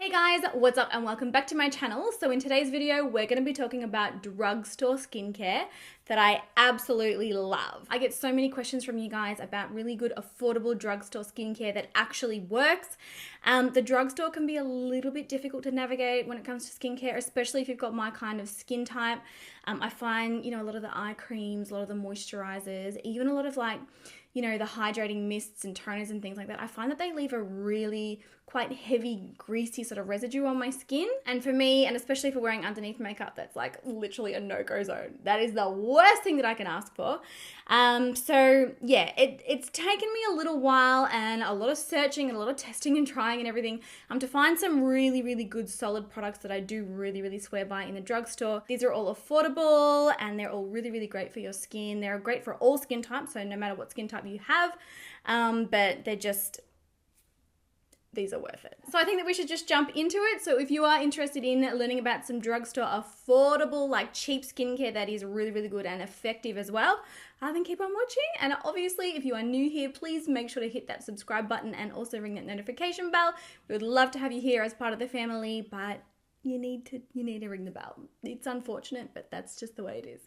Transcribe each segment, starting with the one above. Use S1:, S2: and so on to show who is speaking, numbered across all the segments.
S1: Hey guys, what's up and welcome back to my channel. So in today's video, we're going to be talking about drugstore skincare that I absolutely love. I get so many questions from you guys about really good, affordable drugstore skincare that actually works. The drugstore can be a little bit difficult to navigate when it comes to skincare, especially if you've got my kind of skin type. I find, a lot of the eye creams, a lot of the moisturizers, even a lot of the hydrating mists and toners and things like that, I find that they leave a really quite heavy, greasy sort of residue on my skin. And for me, and especially for wearing underneath makeup, that's like literally a no-go zone. That is the worst thing that I can ask for. So yeah, it's taken me a little while and a lot of searching and a lot of testing and trying and everything to find some really, really good solid products that I do really, really swear by in the drugstore. These are all affordable and they're all really, really great for your skin. They're great for all skin types, so no matter what skin type you have, but these are worth it. So I think that we should just jump into it. So if you are interested in learning about some drugstore affordable, cheap skincare that is really, really good and effective as well, then keep on watching. And obviously, if you are new here, please make sure to hit that subscribe button and also ring that notification bell. We would love to have you here as part of the family, but you need to ring the bell. It's unfortunate, but that's just the way it is.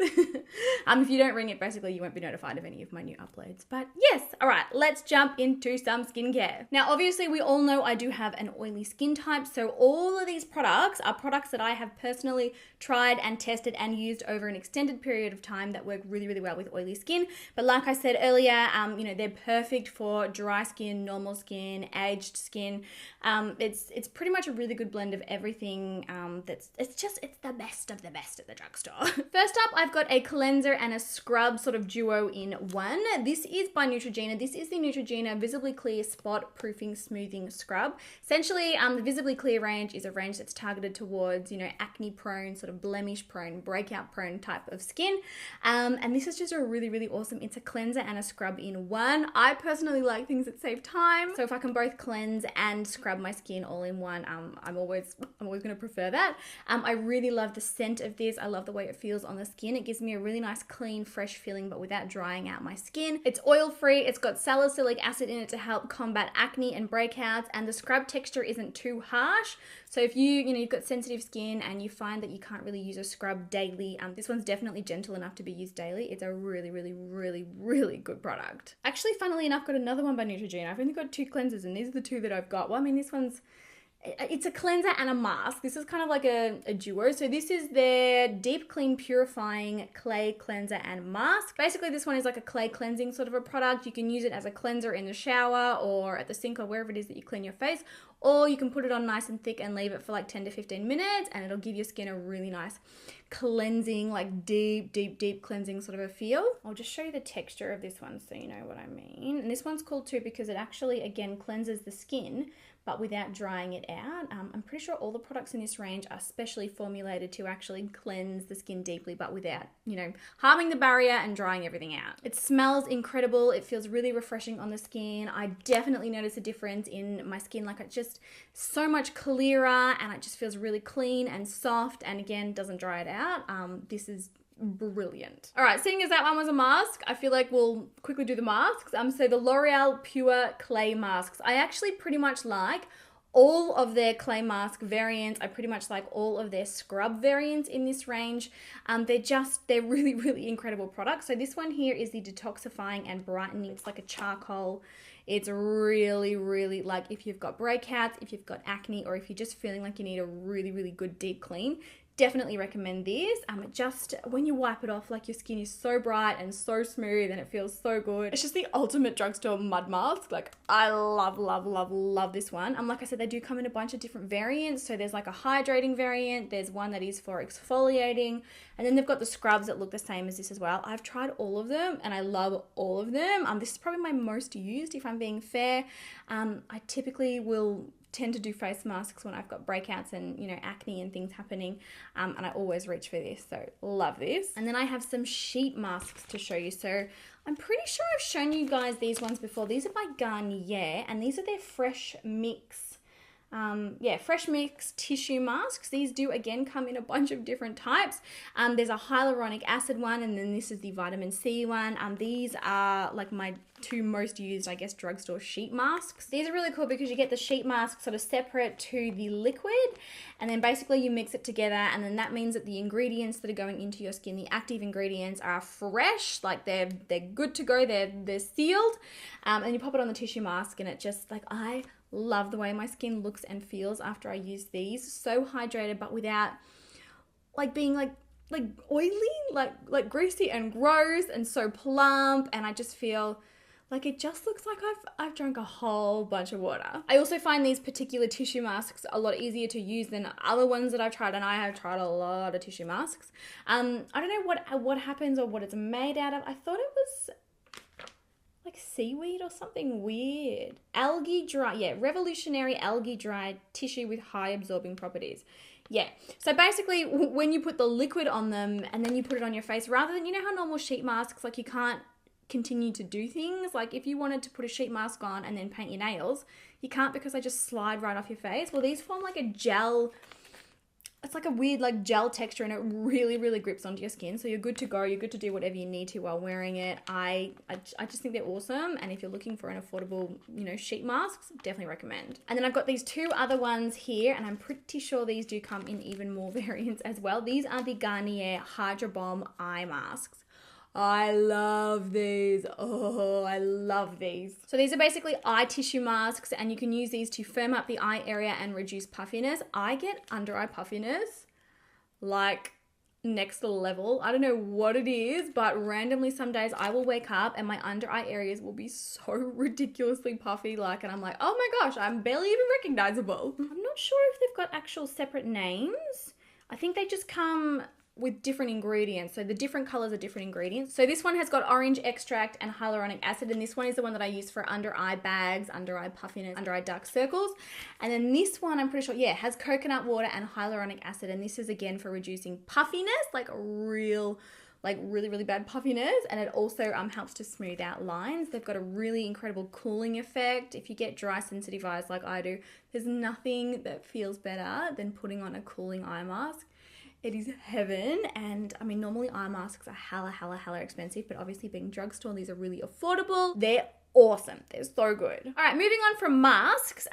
S1: If you don't ring it, basically you won't be notified of any of my new uploads. But yes, all right, let's jump into some skincare. Now, obviously we all know I do have an oily skin type, so all of these products are products that I have personally tried and tested and used over an extended period of time that work really, really well with oily skin. But like I said earlier, they're perfect for dry skin, normal skin, aged skin. It's pretty much a really good blend of everything. It's the best of the best at the drugstore. First up, I've got a cleanser and a scrub sort of duo in one. This is by Neutrogena. This is the Neutrogena Visibly Clear Spot Proofing Smoothing Scrub. Essentially, the Visibly Clear range is a range that's targeted towards, acne prone, sort of blemish prone, breakout prone type of skin. And this is just a really, really awesome. It's a cleanser and a scrub in one. I personally like things that save time. So if I can both cleanse and scrub my skin all in one, I'm always going to prefer that. I really love the scent of this. I love the way it feels on the skin. It gives me a really nice, clean, fresh feeling, but without drying out my skin. It's oil-free. It's got salicylic acid in it to help combat acne and breakouts, and the scrub texture isn't too harsh. So if you've got sensitive skin and you find that you can't really use a scrub daily, this one's definitely gentle enough to be used daily. It's a really, really, really, really good product. Actually, funnily enough, got another one by Neutrogena. I've only got two cleansers and these are the two that I've got. Well, it's a cleanser and a mask. This is kind of like a duo. So this is their Deep Clean Purifying Clay Cleanser and Mask. Basically, this one is like a clay cleansing sort of a product. You can use it as a cleanser in the shower or at the sink or wherever it is that you clean your face. Or you can put it on nice and thick and leave it for 10 to 15 minutes and it'll give your skin a really nice cleansing, deep cleansing sort of a feel. I'll just show you the texture of this one so you know what I mean. And this one's cool too because it actually, again, cleanses the skin but without drying it out. I'm pretty sure all the products in this range are specially formulated to actually cleanse the skin deeply, but without, harming the barrier and drying everything out. It smells incredible. It feels really refreshing on the skin. I definitely notice a difference in my skin. It's just so much clearer and it just feels really clean and soft and again, doesn't dry it out. This is brilliant. All right, seeing as that one was a mask, I feel like we'll quickly do the masks. So the L'Oreal Pure Clay Masks. I actually pretty much like all of their clay mask variants. I pretty much like all of their scrub variants in this range. They're really, really incredible products. So this one here is the detoxifying and brightening. It's like a charcoal. It's really, really if you've got breakouts, if you've got acne, or if you're just feeling like you need a really, really good deep clean, definitely recommend this. When you wipe it off, your skin is so bright and so smooth and it feels so good. It's just the ultimate drugstore mud mask. I love this one. Like I said, they do come in a bunch of different variants. So there's a hydrating variant. There's one that is for exfoliating. And then they've got the scrubs that look the same as this as well. I've tried all of them and I love all of them. This is probably my most used, if I'm being fair. I typically will tend to do face masks when I've got breakouts and acne and things happening, and I always reach for this, so love this. And then I have some sheet masks to show you. So I'm pretty sure I've shown you guys these ones before. These are by Garnier and these are their Fresh Mix yeah, fresh mix tissue masks. These do again come in a bunch of different types. There's a hyaluronic acid one, and then this is the vitamin C one. These are like my two most used, I guess, drugstore sheet masks. These are really cool because you get the sheet mask sort of separate to the liquid, and then basically you mix it together, and then that means that the ingredients that are going into your skin, the active ingredients, are fresh, like they're good to go, they're sealed, and you pop it on the tissue mask, and it just, like, I love the way my skin looks and feels after I use these. So hydrated, but without like being like oily, like greasy and gross, and so plump, and I just feel like it just looks like I've drunk a whole bunch of water. I also find these particular tissue masks a lot easier to use than other ones that I've tried, and I have tried a lot of tissue masks. I don't know what happens or what it's made out of. I thought it was like seaweed or something weird. Algae dry, yeah, revolutionary algae dry tissue with high absorbing properties. Yeah, so basically when you put the liquid on them and then you put it on your face, rather than, you know how normal sheet masks, like you can't continue to do things, like if you wanted to put a sheet mask on and then paint your nails, you can't because they just slide right off your face. Well, these form like a gel. It's like a weird like gel texture, and it really, really grips onto your skin. So you're good to go. You're good to do whatever you need to while wearing it. I just think they're awesome. And if you're looking for an affordable, you know, sheet masks, definitely recommend. And then I've got these two other ones here, and I'm pretty sure these do come in even more variants as well. These are the Garnier Hydro Bomb Eye Masks. I love these. Oh, I love these. So these are basically eye tissue masks, and you can use these to firm up the eye area and reduce puffiness. I get under eye puffiness like next level. I don't know what it is, but randomly some days I will wake up and my under eye areas will be so ridiculously puffy, like, and I'm like, oh my gosh, I'm barely even recognizable. I'm not sure if they've got actual separate names. I think they just come with different ingredients. So the different colors are different ingredients. So this one has got orange extract and hyaluronic acid, and this one is the one that I use for under eye bags, under eye puffiness, under eye dark circles. And then this one, I'm pretty sure, yeah, has coconut water and hyaluronic acid, and this is again for reducing puffiness, like real, like really, really bad puffiness, and it also helps to smooth out lines. They've got a really incredible cooling effect. If you get dry sensitive eyes like I do, there's nothing that feels better than putting on a cooling eye mask. It is heaven. And I mean, normally eye masks are hella expensive, but obviously being drugstore, these are really affordable. They're awesome. They're so good. All right, moving on from masks.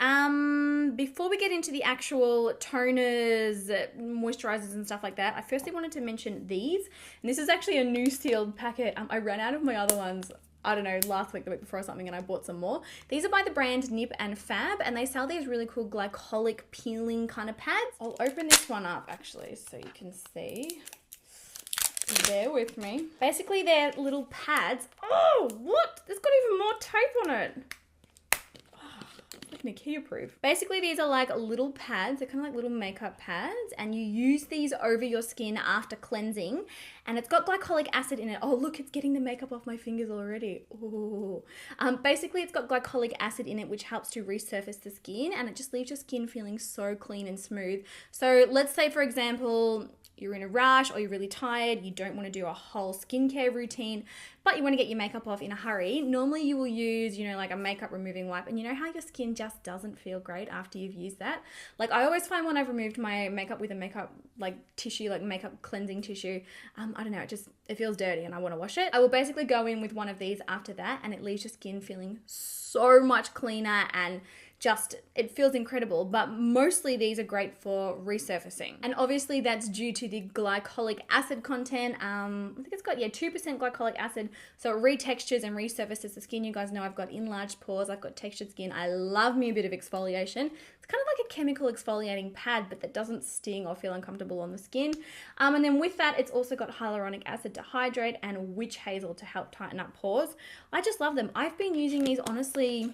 S1: Before we get into the actual toners, moisturizers and stuff like that, I firstly wanted to mention these. And this is actually a new sealed packet. I ran out of my other ones, I don't know, last week, the week before or something, and I bought some more. These are by the brand Nip and Fab, and they sell these really cool glycolic peeling kind of pads. I'll open this one up actually so you can see. Bear with me. Basically, they're little pads. Oh, what? There's got even more tape on it. Like Nikkia proof. Basically, these are like little pads. They're kind of like little makeup pads, and you use these over your skin after cleansing, and it's got glycolic acid in it. Oh, look, it's getting the makeup off my fingers already. Ooh. Basically, it's got glycolic acid in it, which helps to resurface the skin, and it just leaves your skin feeling so clean and smooth. So let's say, for example, you're in a rush or you're really tired, you don't want to do a whole skincare routine, but you want to get your makeup off in a hurry. Normally you will use, you know, like a makeup removing wipe, and you know how your skin just doesn't feel great after you've used that? Like I always find when I've removed my makeup with a makeup like tissue, like makeup cleansing tissue, I don't know, it feels dirty and I want to wash it. I will basically go in with one of these after that, and it leaves your skin feeling so much cleaner, and just, it feels incredible. But mostly these are great for resurfacing, and obviously that's due to the glycolic acid content. I think it's got 2% glycolic acid, so it retextures and resurfaces the skin. You guys know I've got enlarged pores, I've got textured skin. I love me a bit of exfoliation. It's kind of like a chemical exfoliating pad, but that doesn't sting or feel uncomfortable on the skin. And then with that, it's also got hyaluronic acid to hydrate and witch hazel to help tighten up pores. I just love them. I've been using these, honestly,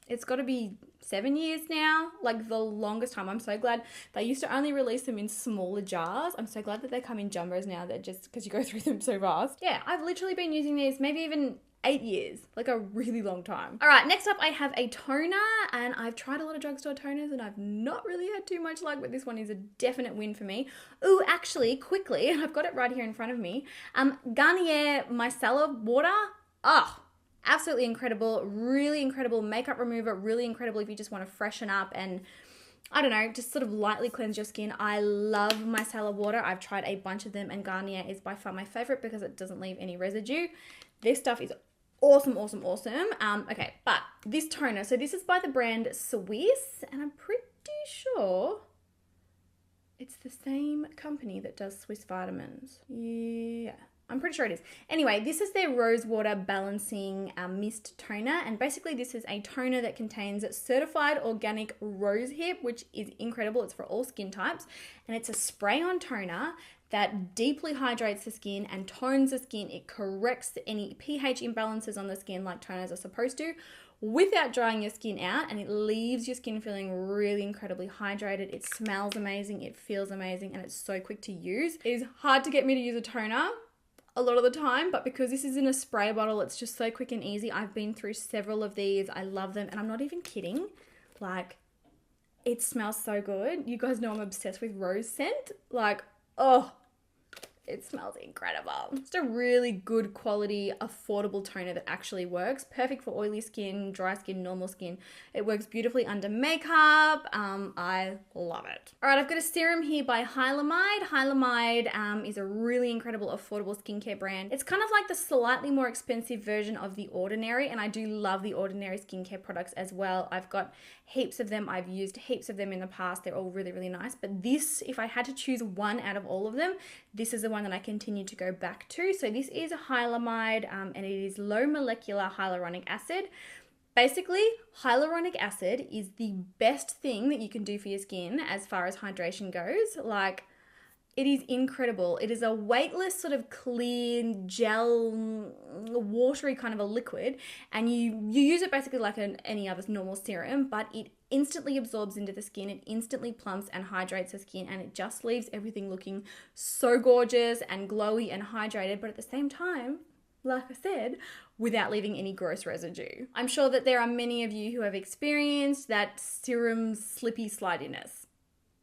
S1: it's got to be 7 years now, like the longest time. I'm so glad. They used to only release them in smaller jars. I'm so glad that they come in jumbos now. They're just, because you go through them so fast. Yeah, I've literally been using these maybe even 8 years, like a really long time. All right, next up I have a toner, and I've tried a lot of drugstore toners and I've not really had too much luck, but this one is a definite win for me. Ooh, actually, quickly, I've got it right here in front of me. Garnier Micellar Water. Oh, absolutely incredible, really incredible makeup remover, really incredible if you just want to freshen up and I don't know, just sort of lightly cleanse your skin. I love micellar water. I've tried a bunch of them and Garnier is by far my favorite because it doesn't leave any residue. This stuff is awesome, awesome, awesome. Okay, but this toner, so this is by the brand Swiss, and I'm pretty sure it's the same company that does Swiss Vitamins. Yeah, I'm pretty sure it is. Anyway, this is their Rose Water Balancing Mist Toner, and basically this is a toner that contains certified organic rose hip, which is incredible. It's for all skin types, and it's a spray-on toner that deeply hydrates the skin and tones the skin. It corrects any pH imbalances on the skin like toners are supposed to without drying your skin out, and it leaves your skin feeling really incredibly hydrated. It smells amazing, it feels amazing, and it's so quick to use. It is hard to get me to use a toner a lot of the time, but because this is in a spray bottle, it's just so quick and easy. I've been through several of these. I love them, and I'm not even kidding. Like, it smells so good. You guys know I'm obsessed with rose scent. Like, oh, it smells incredible. It's a really good quality, affordable toner that actually works. Perfect for oily skin, dry skin, normal skin. It works beautifully under makeup. I love it. All right, I've got a serum here by Hylamide. Hylamide is a really incredible, affordable skincare brand. It's kind of like the slightly more expensive version of The Ordinary, and I do love The Ordinary skincare products as well. I've got heaps of them. I've used heaps of them in the past. They're all really, really nice. But this, if I had to choose one out of all of them, this is the one that I continue to go back to. So this is a Hylamide, and it is low molecular hyaluronic acid. Basically, hyaluronic acid is the best thing that you can do for your skin as far as hydration goes. Like, it is incredible. It is a weightless sort of clear gel, watery kind of a liquid, and you use it basically like any other normal serum, but it instantly absorbs into the skin. It instantly plumps and hydrates the skin, and it just leaves everything looking so gorgeous and glowy and hydrated, but at the same time, like I said, without leaving any gross residue. I'm sure that there are many of you who have experienced that serum slippy slidiness.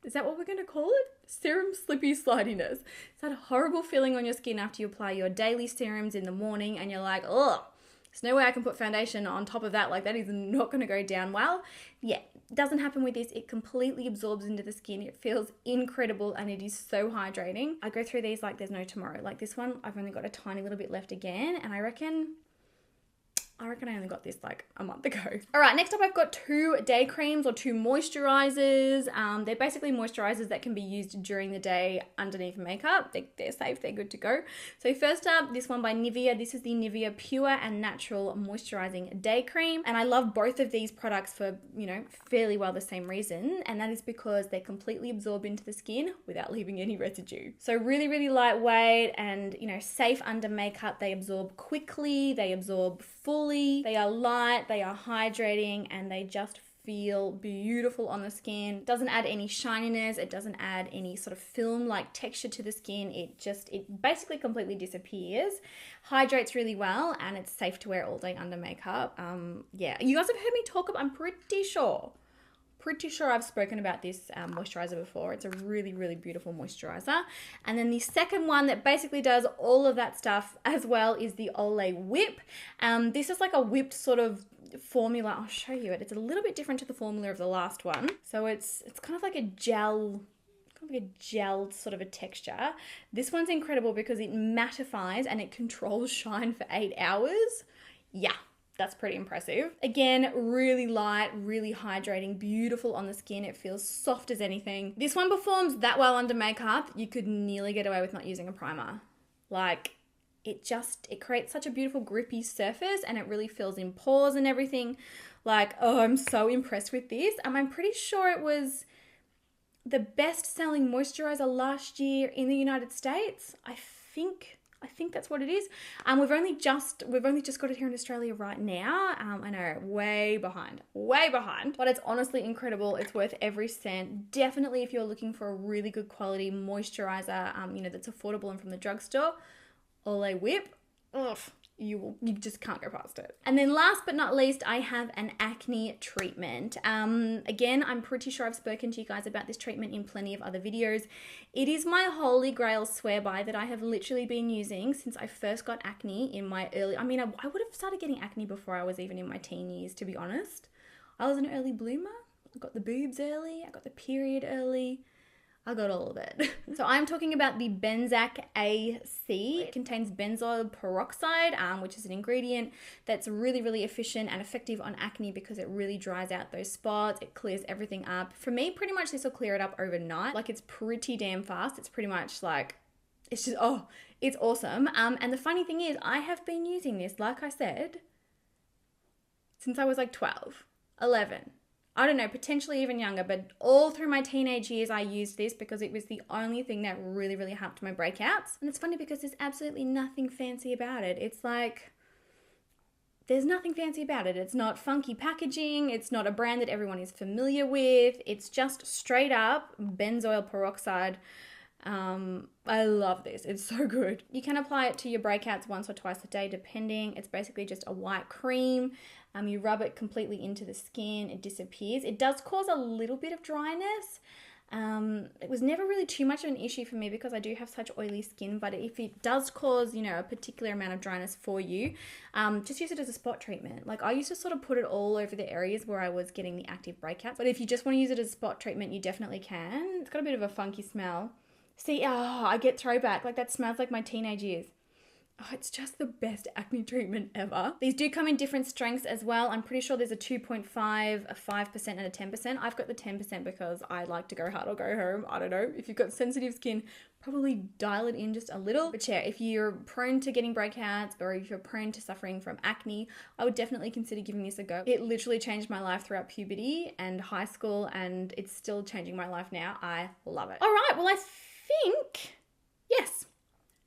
S1: Is that what we're going to call it? Serum slippy slidiness. It's that horrible feeling on your skin after you apply your daily serums in the morning and you're like, oh, there's no way I can put foundation on top of that. Like, that is not going to go down well. Yeah, it doesn't happen with this. It completely absorbs into the skin. It feels incredible and it is so hydrating. I go through these like there's no tomorrow. Like this one, I've only got a tiny little bit left again, and I reckon I only got this like a month ago. All right, next up I've got 2 day creams or 2 moisturizers. They're basically moisturizers that can be used during the day underneath makeup. They're safe, they're good to go. So first up, this one by Nivea. This is the Nivea Pure and Natural Moisturizing Day Cream. And I love both of these products for, fairly well the same reason. And that is because they completely absorb into the skin without leaving any residue. So really, really lightweight and, safe under makeup. They absorb quickly, they absorb fully. They are light, they are hydrating, and they just feel beautiful on the skin. It doesn't add any shininess, it doesn't add any sort of film-like texture to the skin. It basically completely disappears, hydrates really well, and it's safe to wear all day under makeup. Yeah, you guys have heard me talk about, I'm pretty sure I've spoken about this moisturizer before. It's a really, really beautiful moisturizer. And then the second one that basically does all of that stuff as well is the Olay Whip. This is like a whipped sort of formula. I'll show you it. It's a little bit different to the formula of the last one. So it's kind of like a gel, gelled sort of a texture. This one's incredible because it mattifies and it controls shine for 8 hours. Yeah. That's pretty impressive. Again, really light, really hydrating, beautiful on the skin. It feels soft as anything. This one performs that well under makeup, you could nearly get away with not using a primer. Like, it creates such a beautiful grippy surface and it really fills in pores and everything. Like, oh, I'm so impressed with this. I'm pretty sure it was the best-selling moisturizer last year in the United States. I think that's what it is. We've only just got it here in Australia right now. I know, way behind, but it's honestly incredible. It's worth every cent. Definitely if you're looking for a really good quality moisturizer, that's affordable and from the drugstore, Olay Whip, you just can't go past it. And then last but not least, I have an acne treatment. Again, I'm pretty sure I've spoken to you guys about this treatment in plenty of other videos. It is my holy grail swear by that I have literally been using since I first got acne in my I would have started getting acne before I was even in my teen years, to be honest. I was an early bloomer. I got the boobs early, I got the period early, I got all of it. So I'm talking about the Benzac AC. It contains benzoyl peroxide, which is an ingredient that's really, really efficient and effective on acne because it really dries out those spots. It clears everything up. For me, pretty much this will clear it up overnight. Like, it's pretty damn fast. It's pretty much like, it's just, oh, it's awesome. And the funny thing is, I have been using this, like I said, since I was like 12, 11. I don't know, potentially even younger, but all through my teenage years, I used this because it was the only thing that really, really helped my breakouts. And it's funny because there's absolutely nothing fancy about it. It's like, there's nothing fancy about it. It's not funky packaging. It's not a brand that everyone is familiar with. It's just straight up benzoyl peroxide. I love this. It's so good. You can apply it to your breakouts once or twice a day, depending. It's basically just a white cream. You rub it completely into the skin. It disappears. It does cause a little bit of dryness. It was never really too much of an issue for me because I do have such oily skin, but if it does cause, you know, a particular amount of dryness for you, just use it as a spot treatment. Like, I used to sort of put it all over the areas where I was getting the active breakouts, but if you just want to use it as a spot treatment, you definitely can. It's got a bit of a funky smell. See, I get throwback. Like, that smells like my teenage years. Oh, it's just the best acne treatment ever. These do come in different strengths as well. I'm pretty sure there's a 2.5, a 5%, and a 10%. I've got the 10% because I like to go hard or go home. I don't know. If you've got sensitive skin, probably dial it in just a little. But yeah, if you're prone to getting breakouts or if you're prone to suffering from acne, I would definitely consider giving this a go. It literally changed my life throughout puberty and high school, and it's still changing my life now. I love it. All right, well, I think, yes,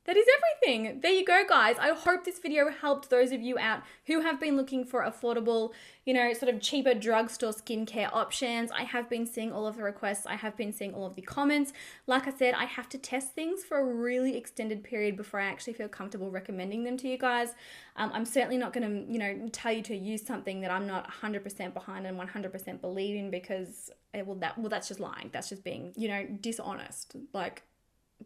S1: that is everything. There you go, guys. I hope this video helped those of you out who have been looking for affordable, you know, sort of cheaper drugstore skincare options. I have been seeing all of the requests. I have been seeing all of the comments. Like I said, I have to test things for a really extended period before I actually feel comfortable recommending them to you guys. I'm certainly not going to, you know, tell you to use something that I'm not 100% behind and 100% believe in because, that's just lying. That's just being, you know, dishonest. Like,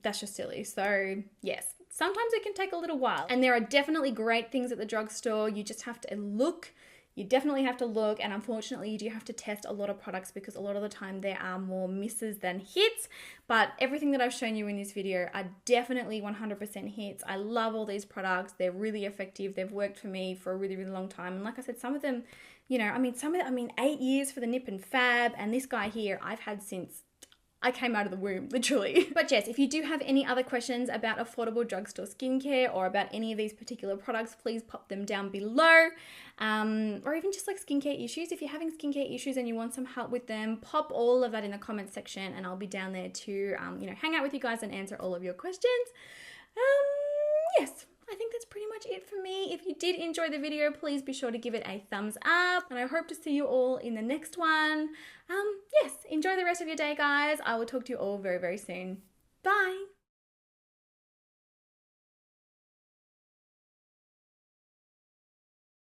S1: that's just silly. So yes, sometimes it can take a little while, and there are definitely great things at the drugstore. You just have to look. You definitely have to look, and unfortunately you do have to test a lot of products because a lot of the time there are more misses than hits, but everything that I've shown you in this video are definitely 100% hits. I love all these products. They're really effective. They've worked for me for a really, really long time, and like I said, some of them, you know, 8 years for the Nip and Fab, and this guy here I've had since I came out of the womb, literally. But yes, if you do have any other questions about affordable drugstore skincare or about any of these particular products, please pop them down below. Or even just like skincare issues. If you're having skincare issues and you want some help with them, pop all of that in the comments section and I'll be down there to, you know, hang out with you guys and answer all of your questions. Yes. I think that's pretty much it for me. If you did enjoy the video, please be sure to give it a thumbs up. And I hope to see you all in the next one. Yes, enjoy the rest of your day, guys. I will talk to you all very, very soon. Bye.